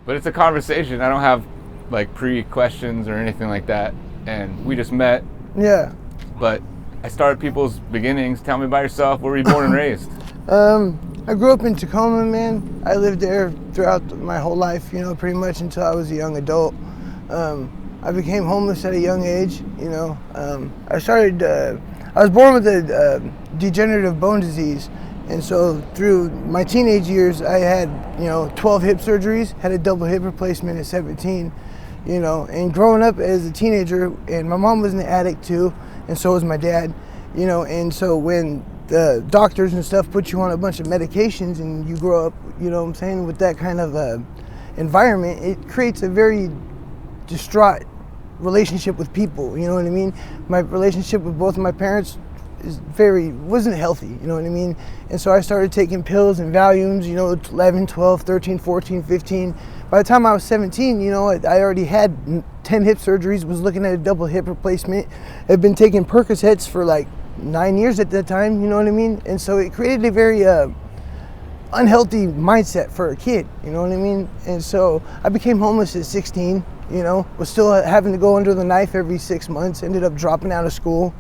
But it's a conversation. I don't have like pre-questions or anything like that. And we just met. Yeah. But I started people's beginnings. Tell me about yourself. Where were you born and raised? I grew up in Tacoma, man. I lived there throughout my whole life, you know, pretty much until I was a young adult. I became homeless at a young age, you know. I was born with a degenerative bone disease. And so through my teenage years, I had, 12 hip surgeries, had a double hip replacement at 17, and growing up as a teenager, and my mom was an addict too, and so was my dad, and so when the doctors and stuff put you on a bunch of medications and you grow up, with that kind of environment, it creates a very distraught relationship with people, you know what I mean? My relationship with both of my parents wasn't healthy, you know what I mean? And so I started taking pills and Valiums, 11, 12, 13, 14, 15. By the time I was 17, I already had 10 hip surgeries, was looking at a double hip replacement. I've been taking Percocets for like 9 years at that time, you know what I mean? And so it created a very unhealthy mindset for a kid, you know what I mean? And so I became homeless at 16, was still having to go under the knife every 6 months, ended up dropping out of school,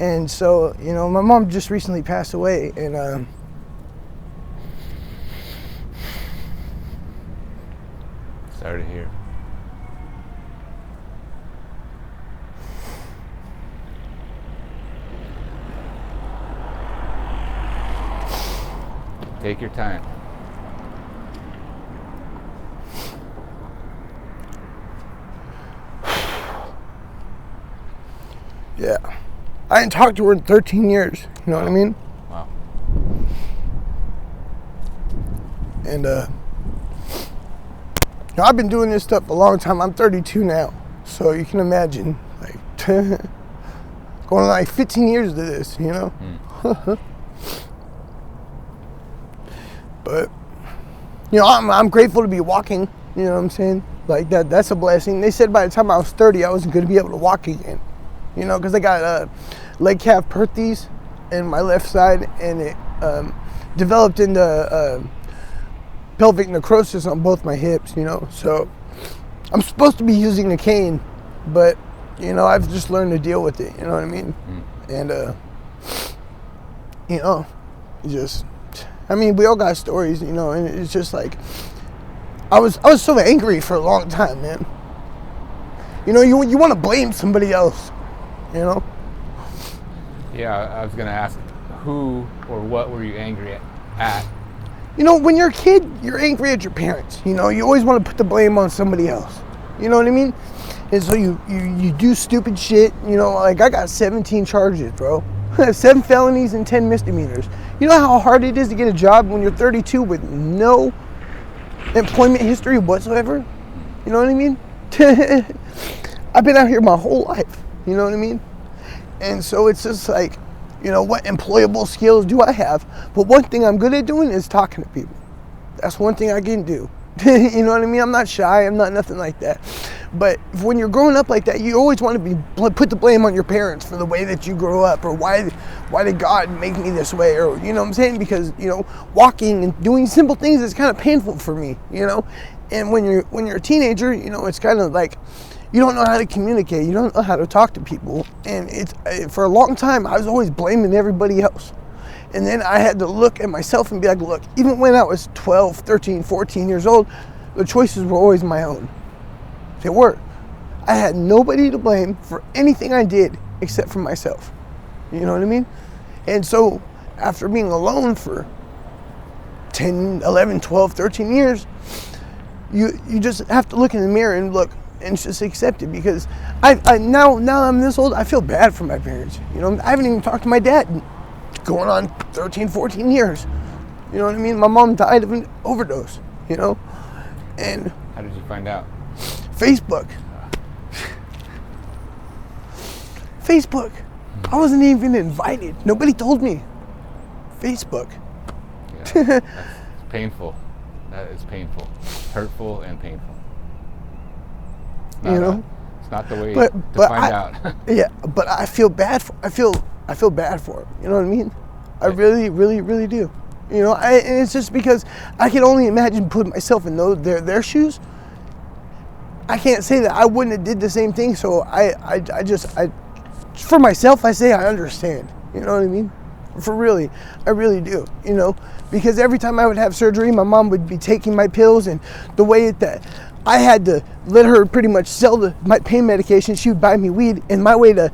And so, my mom just recently passed away, and sorry to hear. Take your time. Yeah. I didn't talk to her in 13 years, you know what I mean? Wow. And, I've been doing this stuff a long time. I'm 32 now, so you can imagine, like, going on like 15 years to this, But, I'm grateful to be walking, you know what I'm saying? Like, that's a blessing. They said by the time I was 30, I wasn't going to be able to walk again. Because I got leg calf perthes in my left side, and it developed into pelvic necrosis on both my hips, So I'm supposed to be using a cane, but, I've just learned to deal with it, you know what I mean? And, we all got stories, and it's just like, I was so angry for a long time, man. You want to blame somebody else. Yeah, I was gonna ask, who or what were you angry at? When you're a kid, you're angry at your parents. You always want to put the blame on somebody else. You know what I mean? And so you do stupid shit. Like I got 17 charges, bro. 7 felonies and 10 misdemeanors. You know how hard it is to get a job when you're 32 with no employment history whatsoever? You know what I mean? I've been out here my whole life. You know what I mean? And so it's just like, what employable skills do I have? But one thing I'm good at doing is talking to people. That's one thing I can do. You know what I mean? I'm not shy. I'm not nothing like that. But when you're growing up like that, you always want to put the blame on your parents for the way that you grew up, or why did God make me this way, or you know what I'm saying? Because walking and doing simple things is kind of painful for me. And when you're a teenager, it's kind of like, you don't know how to communicate. You don't know how to talk to people. And for a long time, I was always blaming everybody else. And then I had to look at myself and be like, look, even when I was 12, 13, 14 years old, the choices were always my own. They were. I had nobody to blame for anything I did except for myself. You know what I mean? And so after being alone for 10, 11, 12, 13 years, you just have to look in the mirror and look, and just accept it, because I now I'm this old, I feel bad for my parents. I haven't even talked to my dad in going on 13, 14 years. You know what I mean? My mom died of an overdose, And how did you find out? Facebook. I wasn't even invited. Nobody told me. Facebook. Yeah, that's painful. That is painful. Hurtful and painful. It's not the way to find out. Yeah, but I feel bad for. I feel bad for him. You know what I mean? I really, really, really do. You know, and it's just because I can only imagine putting myself in their shoes. I can't say that I wouldn't have did the same thing. So I for myself, I say I understand. You know what I mean? For really, I really do. You know, because every time I would have surgery, my mom would be taking my pills, and the way that I had to let her pretty much sell my pain medication, she would buy me weed, and my way to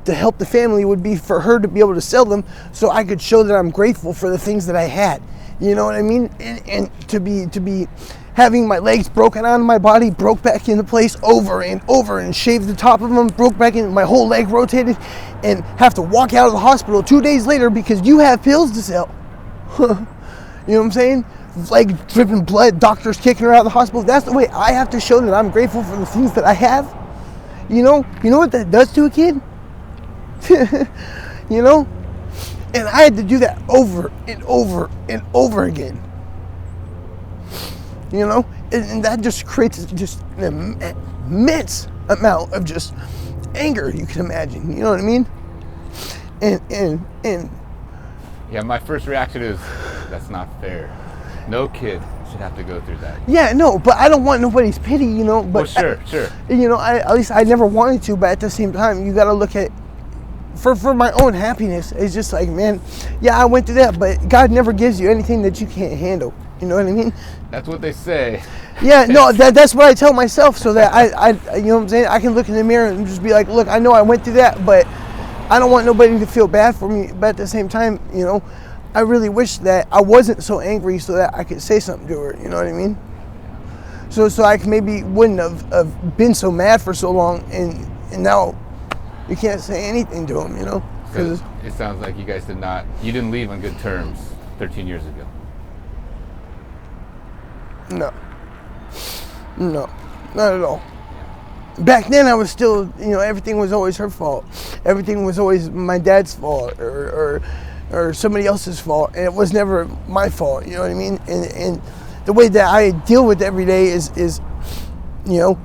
help the family would be for her to be able to sell them so I could show that I'm grateful for the things that I had. You know what I mean? And to be having my legs broken out of my body, broke back into place over and over, and shaved the top of them, broke back in, my whole leg rotated, and have to walk out of the hospital 2 days later because you have pills to sell. You know what I'm saying? Leg dripping blood, doctors kicking her out of the hospital. That's the way I have to show that I'm grateful for the things that I have. You know what that does to a kid? You know? And I had to do that over and over and over again. You know? And that just creates just an immense amount of just anger, you can imagine. You know what I mean? And Yeah, my first reaction is, that's not fair. No kid should have to go through that. yeah, no, but I don't want nobody's pity, you know. But Well, sure. You know, at least I never wanted to, but at the same time, you got to look at, for my own happiness, it's just like, man, yeah, I went through that, but God never gives you anything that you can't handle. You know what I mean? That's what they say. Yeah, no, that's what I tell myself, so that I you know what I'm saying? I can look in the mirror and just be like, look, I know I went through that, but I don't want nobody to feel bad for me. But at the same time, you know, I really wish that I wasn't so angry so that I could say something to her. You know what I mean? So I maybe wouldn't have been so mad for so long, and now you can't say anything to him, you know? Because it sounds like you guys you didn't leave on good terms 13 years ago. No, not at all. Back then I was still, you know, everything was always her fault. Everything was always my dad's fault or somebody else's fault, and it was never my fault. You know what I mean? And the way that I deal with every day is you know,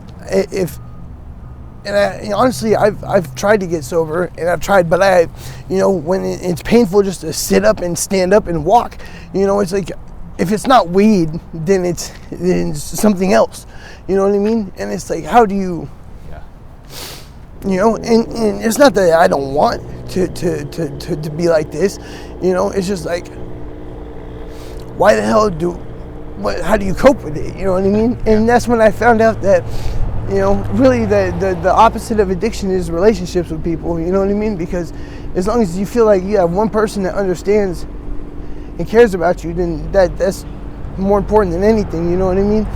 honestly, I've tried to get sober, and I've tried, but you know, when it's painful just to sit up and stand up and walk, you know, it's like, if it's not weed, then it's something else. You know what I mean? And it's like, how do you, you know, and it's not that I don't want to be like this, you know, it's just like, why the hell how do you cope with it? You know what I mean? And that's when I found out that, you know, really the opposite of addiction is relationships with people. You know what I mean? Because as long as you feel like you have one person that understands and cares about you, then that's more important than anything. You know what I mean?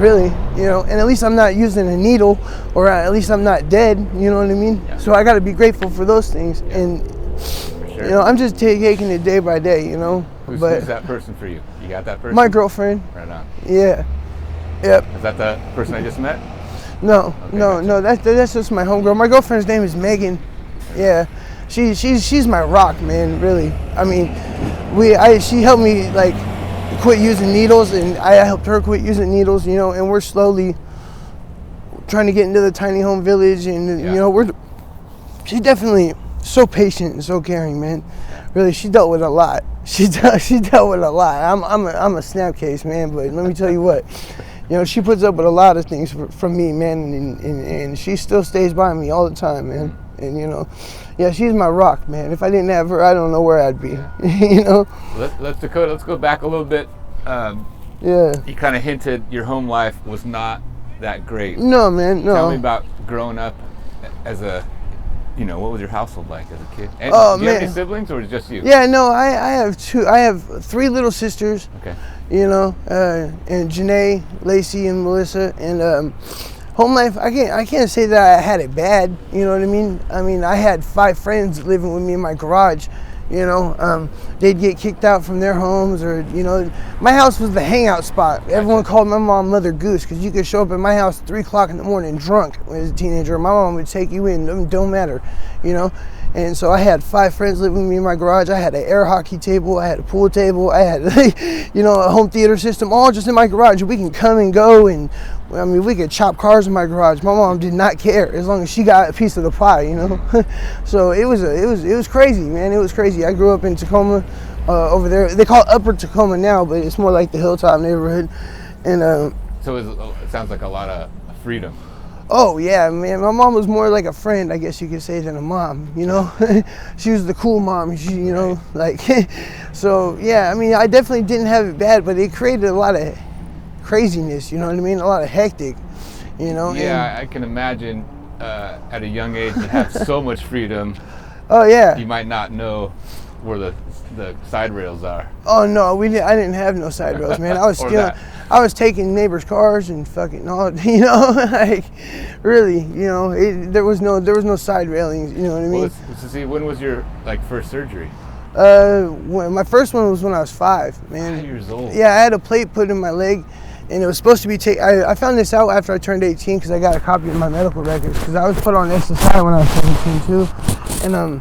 Really, you know. And at least I'm not using a needle, or at least I'm not dead. You know what I mean? Yeah. So I got to be grateful for those things. Yeah. And sure. You know, I'm just taking it day by day. You know. Who's that person for you? You got that person? My girlfriend. Right on. Yeah. Yep. Is that the person I just met? No, okay, no. That's just my homegirl. My girlfriend's name is Megan. Yeah. She's my rock, man. Really. I mean, she helped me like quit using needles, and I helped her quit using needles. You know, and we're slowly trying to get into the tiny home village, and you know, she's definitely so patient and so caring, man. Really, she dealt with a lot. She dealt with a lot. I'm a snap case, man. But let me tell you what. You know, she puts up with a lot of things from me, man, and she still stays by me all the time, man. And, you know, yeah, she's my rock, man. If I didn't have her, I don't know where I'd be, you know? Dakota, let's go back a little bit. You kind of hinted your home life was not that great. No, man, no. Tell me about growing up as a, you know, what was your household like as a kid? And do you have any siblings, or just you? Yeah, no, I have two. I have 3 little sisters. Okay. You know, and Janae, Lacey, and Melissa. And home life, I can't say that I had it bad. You know what I mean? I mean, I had 5 friends living with me in my garage. You know, they'd get kicked out from their homes, or, you know, my house was the hangout spot. Everyone called my mom Mother Goose, because you could show up at my house at 3 o'clock in the morning drunk when I was a teenager. My mom would take you in, it don't matter, you know. And so I had 5 friends living with me in my garage. I had an air hockey table, I had a pool table, I had, you know, a home theater system, all just in my garage. We can come and go, and I mean, we could chop cars in my garage. My mom did not care as long as she got a piece of the pie, you know. So it was crazy, man. It was crazy. I grew up in Tacoma over there. They call it Upper Tacoma now, but it's more like the Hilltop neighborhood. And so it sounds like a lot of freedom. Oh yeah, man. My mom was more like a friend, I guess you could say, than a mom. You know, she was the cool mom. She, you know, like. So yeah, I mean, I definitely didn't have it bad, but it created a lot of craziness. You know what I mean? A lot of hectic. You know. Yeah, I can imagine at a young age to have so much freedom. Oh yeah. You might not know where the side rails are. Oh no, I didn't have no side rails, man. I was stealing. I was taking neighbors' cars and fucking all, you know, like really, you know, there was no side railings, you know what I mean? Well, let's see, when was your first surgery? My first one was when I was 5, man. 5 years old. Yeah, I had a plate put in my leg, and it was supposed to be I found this out after I turned 18 because I got a copy of my medical records because I was put on SSI when I was 17 too, and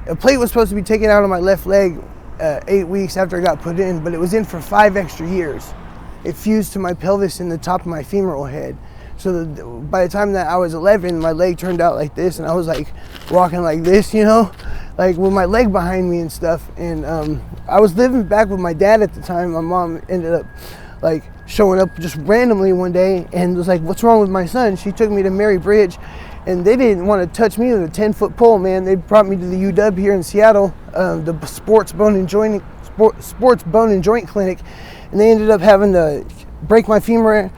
a plate was supposed to be taken out of my left leg 8 weeks after I got put in, but it was in for 5 extra years. It fused to my pelvis and the top of my femoral head. So by the time that I was 11, my leg turned out like this, and I was like walking like this, you know, like with my leg behind me and stuff. And I was living back with my dad at the time. My mom ended up like showing up just randomly one day and was like, "What's wrong with my son?" She took me to Mary Bridge, and they didn't want to touch me with a 10-foot pole, man. They brought me to the UW here in Seattle, the sports bone and joint clinic, and they ended up having to break my femur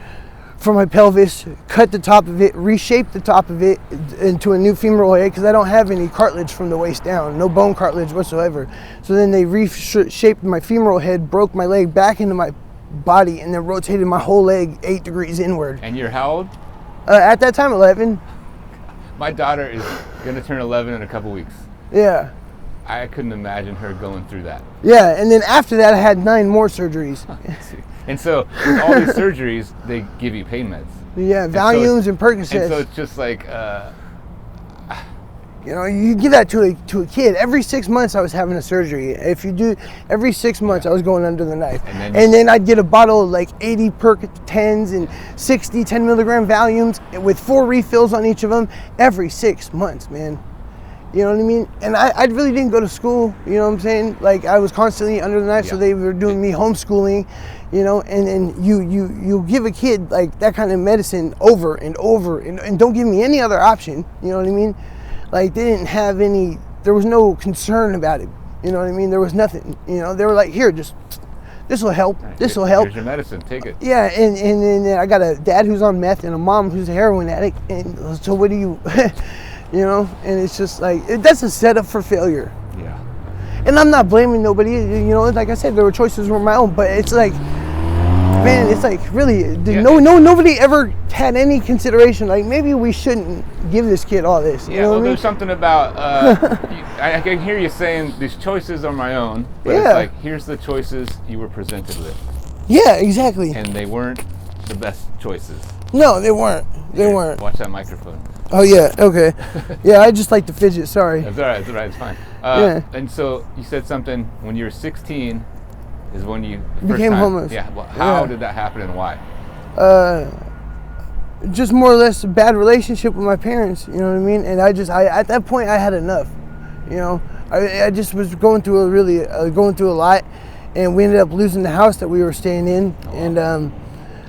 from my pelvis, cut the top of it, reshape the top of it into a new femoral head because I don't have any cartilage from the waist down, no bone cartilage whatsoever. So then they reshaped my femoral head, broke my leg back into my body, and then rotated my whole leg 8 degrees inward. And you're how old? At that time, 11. My daughter is gonna turn 11 in a couple weeks. Yeah. I couldn't imagine her going through that. Yeah, and then after that, I had 9 more surgeries. And so, with all these surgeries, they give you pain meds. Yeah, Valiums and Percocets. And so it's just like, you know, you give that to a kid. Every 6 months, I was having a surgery. If you do, every 6 months, I was going under the knife. And then I'd get a bottle of like 80 Perc-10s and 60 10 milligram Valiums with 4 refills on each of them every 6 months, man. You know what I mean? And I really didn't go to school, you know what I'm saying? Like, I was constantly under the knife, so they were doing me homeschooling, you know, and then you give a kid like that kind of medicine over and over and don't give me any other option, you know what I mean? Like, they didn't have there was no concern about it, you know what I mean? There was nothing, you know? They were like, here, just, this will help, this will help. Here's your medicine, take it. Yeah, and then I got a dad who's on meth and a mom who's a heroin addict, and so what do you... You know, and it's just like, that's a setup for failure. Yeah. And I'm not blaming nobody, you know, like I said, there were choices were my own, but it's like, man, it's like, really, nobody ever had any consideration, like, maybe we shouldn't give this kid all this, you know what I mean? There's something about, I can hear you saying, these choices are my own, but it's like, here's the choices you were presented with. Yeah, exactly. And they weren't the best choices. No, they weren't. They weren't. Watch that microphone. Oh, yeah, okay. Yeah, I just like to fidget, sorry. That's all right, it's fine. And so you said something, when you were 16 is when you became homeless. Yeah, well, how did that happen and why? Just more or less a bad relationship with my parents, you know what I mean? And I at that point, I had enough, you know? I just was going through a lot, and we ended up losing the house that we were staying in, and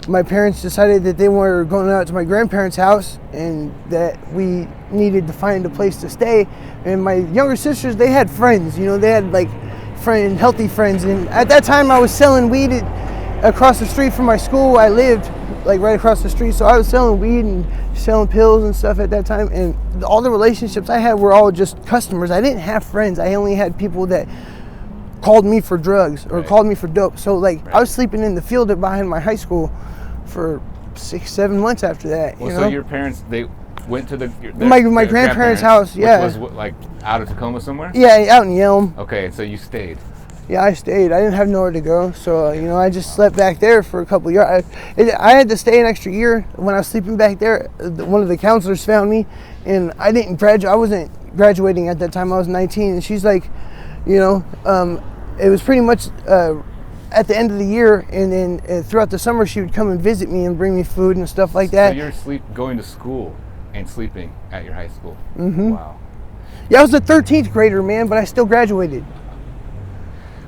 my parents decided that they were going out to my grandparents' house and that we needed to find a place to stay. And my younger sisters, they had friends, you know, they had like healthy friends. And at that time I was selling weed across the street from my school. I lived like right across the street. So I was selling weed and selling pills and stuff at that time. And all the relationships I had were all just customers. I didn't have friends. I only had people that called me for drugs or called me for dope. So like I was sleeping in the field behind my high school for 6-7 months after that. Well, you so know? Your parents, they went to my grandparents' house, yeah. Which was like out of Tacoma somewhere? Yeah, out in Yelm. Okay, so you stayed. Yeah, I stayed. I didn't have nowhere to go, so you know, I just slept back there for a couple of years. I had to stay an extra year. When I was sleeping back there, one of the counselors found me, and I didn't graduate. I wasn't graduating at that time. I was 19, and she's like, you know, it was pretty much at the end of the year, and then throughout the summer, she would come and visit me and bring me food and stuff like that. So you're going to school and sleeping at your high school. Mm-hmm. Wow. Yeah, I was a 13th grader, man, but I still graduated.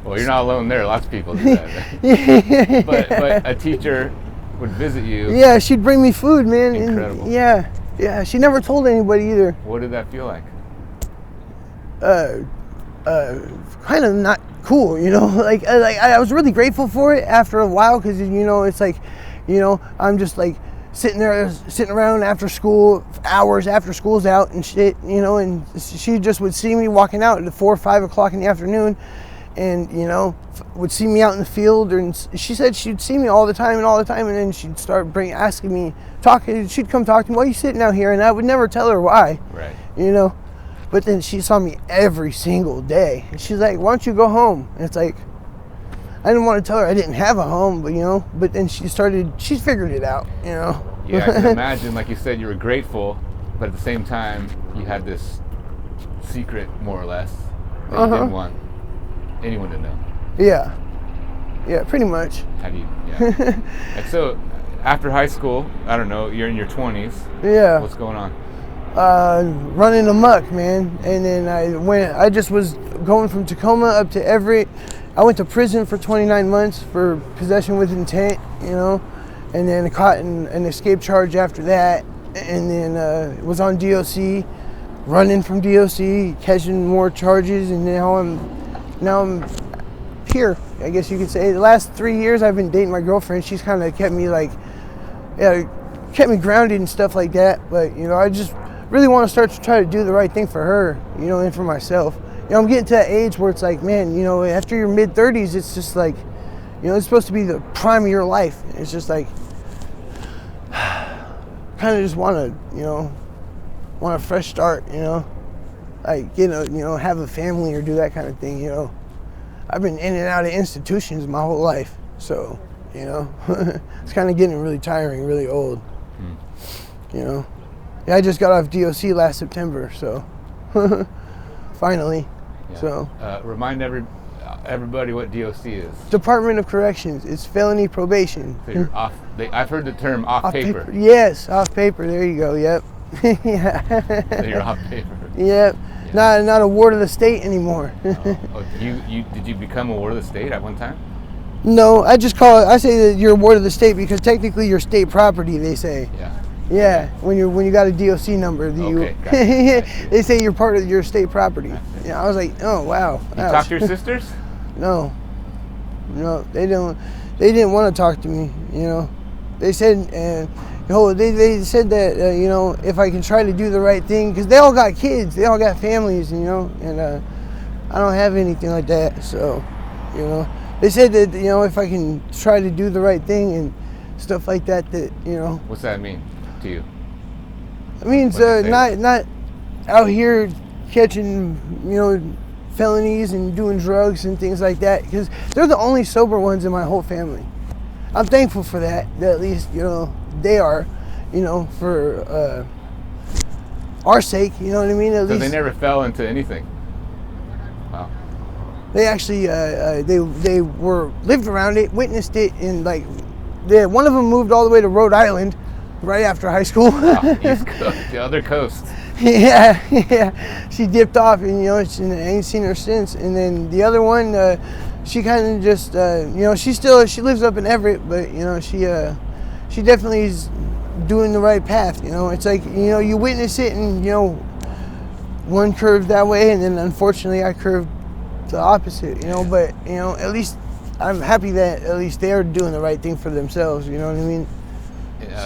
Well, you're not alone there. Lots of people do that. But a teacher would visit you. Yeah, she'd bring me food, man. Incredible. And yeah. She never told anybody either. What did that feel like? Kind of not cool, you know. Like I was really grateful for it after a while, because you know, it's like, you know, I'm just like sitting around after school, hours after school's out and shit, you know, and she just would see me walking out at 4 or 5 o'clock in the afternoon, and, you know, would see me out in the field, and she said she'd see me all the time, and then she'd start asking me, she'd come talk to me, why are you sitting out here? And I would never tell her why, right? You know, but then she saw me every single day, and she's like, why don't you go home? And it's like, I didn't want to tell her I didn't have a home, but, you know, but then she figured it out, you know. Yeah, I can imagine, like you said, you were grateful, but at the same time, you had this secret, more or less, that you didn't want anyone to know. Yeah, pretty much. How do you, yeah. And so, after high school, I don't know, you're in your 20s. Yeah. What's going on? Running amok, man. And then I just was going from Tacoma up to Everett. I went to prison for 29 months for possession with intent, you know, and then caught an escape charge after that, and then was on DOC, running from DOC, catching more charges, and now I'm here, I guess you could say. The last 3 years I've been dating my girlfriend. She's kind of kept me kept me grounded and stuff like that, but, you know, I just really want to start to try to do the right thing for her, you know, and for myself. You know, I'm getting to that age where it's like, man, you know, after your mid-30s, it's just like, you know, it's supposed to be the prime of your life. It's just like, kind of just want to, you know, want a fresh start, you know, like, you know, have a family or do that kind of thing, you know. I've been in and out of institutions my whole life, so, you know, it's kind of getting really tiring, really old, you know. Yeah, I just got off DOC last September, so finally. Yeah. So remind everybody what DOC is. Department of Corrections. It's felony probation. So you're off. I've heard the term off paper. Yes, off paper. There you go. Yep. Yeah. So you're off paper. Yep. Yeah. Not a ward of the state anymore. Did you become a ward of the state at one time? No, I say that you're a ward of the state because technically you're state property. They say. Yeah. Yeah, when you got a DOC number, Gotcha. they say you're part of your state property. Yeah, I was like, oh wow. You talk to your sisters? No, they didn't want to talk to me. You know, they said, they said that you know, if I can try to do the right thing, because they all got kids, they all got families, you know, and I don't have anything like that. So, you know, they said that, you know, if I can try to do the right thing and stuff like that, you know. What's that mean to you? It means not out here catching, you know, felonies and doing drugs and things like that, because they're the only sober ones in my whole family. I'm thankful for that at least, you know, they are, you know, for our sake, you know what I mean? At least they never fell into anything. Wow. They actually they lived around it, witnessed it, and like one of them moved all the way to Rhode Island right after high school. East Coast, the other coast. Yeah. She dipped off, and you know, I ain't seen her since. And then the other one, she kind of just, you know, she lives up in Everett, but you know, she definitely is doing the right path. You know, it's like, you know, you witness it, and you know, one curved that way, and then unfortunately I curved the opposite. You know, but you know, at least I'm happy that at least they're doing the right thing for themselves. You know what I mean?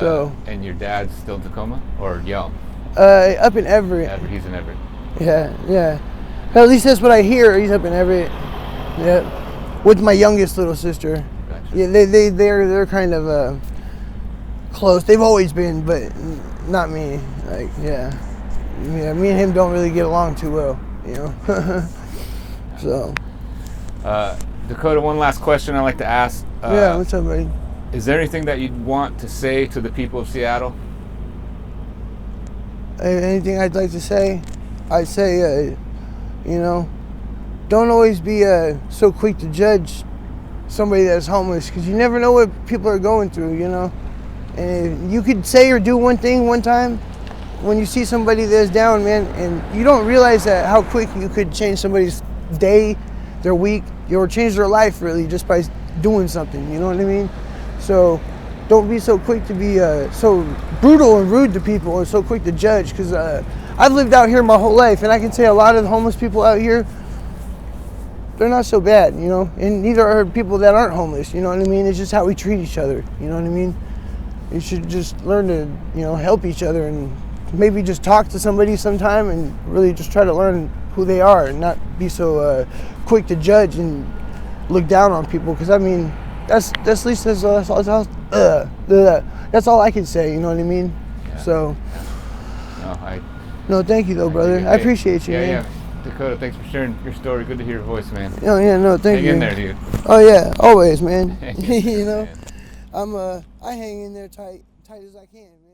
So. And your dad's still in Tacoma or Yelm? Up in Everett. He's in Everett. Yeah. At least that's what I hear. He's up in Everett. Yeah. With my youngest little sister. Gotcha. Yeah, they're kind of close. They've always been, but not me. Like, yeah, me and him don't really get along too well. You know. So. Dakota, one last question I'd like to ask. Yeah, what's up, buddy? Is there anything that you'd want to say to the people of Seattle? Anything I'd like to say? I'd say, you know, don't always be so quick to judge somebody that's homeless, because you never know what people are going through, you know. And you could say or do one thing one time when you see somebody that's down, man, and you don't realize that how quick you could change somebody's day, their week, or change their life really just by doing something. You know what I mean? So don't be so quick to be so brutal and rude to people, or so quick to judge. Because I've lived out here my whole life, and I can say a lot of the homeless people out here, they're not so bad, you know. And neither are people that aren't homeless. You know what I mean? It's just how we treat each other. You know what I mean? You should just learn to, you know, help each other, and maybe just talk to somebody sometime and really just try to learn who they are, and not be so quick to judge and look down on people. Because I mean, that's at least that's all I can say. You know what I mean? Yeah. So. No, No, thank you though, brother. I appreciate you, man. Yeah. Dakota, thanks for sharing your story. Good to hear your voice, man. Oh yeah, no, thank you. Hang in there, dude. Oh yeah, always, man. You know, Man. I hang in there tight as I can, man.